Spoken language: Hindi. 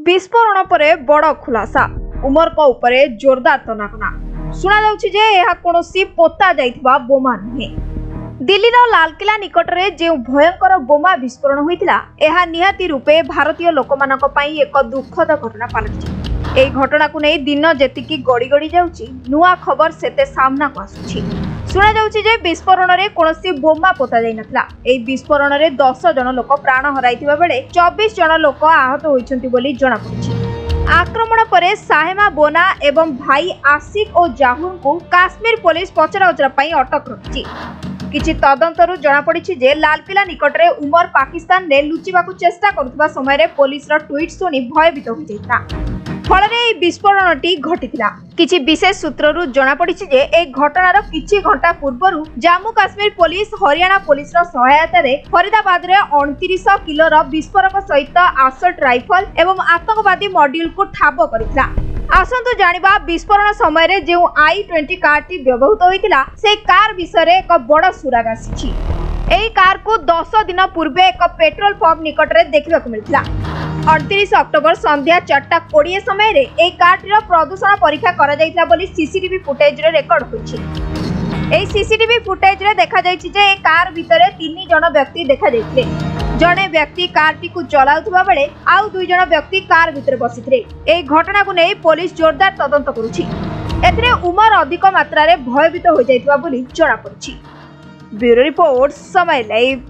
विस्फोरण पर बड़ खुलासा उमर को उपरे जोरदार तनाघना शुणा जाउछि जे एहा कोनोसी पोता जाइथिबा बोमा नुहे। दिल्लीर लालकिला निकटरे जे भयंकर बोमा विस्फोरण होइतिला एहा निहाती रूपे भारतीय लोकमानक पई एक दुखद घटना पालटिछि। एई घटना को नै दिन जेतिकी गड़ी गड़ी जाउछि नुआ खबर सेते सामना को आसुछि। शुणा जाउछि जे विस्फोरण रे कोनोसी बोमा पोता जाई नथला। एई विस्फोरण रे 10 जन लोक प्राण हराइथिबा बेले 24 जन लोक आहत होइछन्ति बोली जणा पड़िछि। आक्रमण पर साहेमा बोना एवं भाई आशिक और जाहुर को काश्मीर पुलिस पचराउचरा पई अटक रखिछि। किछि तदंतरु जणा पड़िछि जे लालकिला निकटरे उमर पाकिस्तान ने लुचिबाकू चेष्टा करुवा समय रे पुलिस रो ट्वीट सुनी भयभीत हो जाइता। फलरे एई विस्फोरणटी घटितिला। किछि विशेष सूत्ररु जणा पड़िछि जे एई घटनार किछि घंटा पूर्वरु जम्मू काश्मीर पुलिस हरियाणा पुलिस रो सहायता रे फरीदाबाद रे 29 किलो रो विस्फोरक सहित असल्ट राइफल एवं आतंकवादी मॉड्यूल को ठाब करितला। आसंतु जानिबा विस्फोरण समय रे जे i20 कारटी व्यवहृत होइतिला से कार विषय रे एक बड़ सुराग आसीछि। एई कार को 10 दिन पूर्वे एक पेट्रोल पंप निकट रे देखिबाकू मिलितला। 38 अक्टोबर संध्या 4:20 समय रे एई कारटीर प्रदूषण परीक्षा करा जाइतला बोली सीसीटीवी फुटेज रे रेकॉर्ड होइछि। एई सीसीटीवी फुटेज रे देखा जाइछि जे ए कार भितरे 3 जण व्यक्ति देखा जाइथिले। जणे व्यक्ति कारटी को चलाउथबा बेले आउ 2 जण व्यक्ति कार भितरे बसिथिले। एई घटना को नै पुलिस जोरदार तदंत करूछि। एथिरे उमर अधिक मात्रा रे भयभीत हो जाइतबा बोली जणा पड़छि। ब्यूरो रिपोर्ट समय लाइव।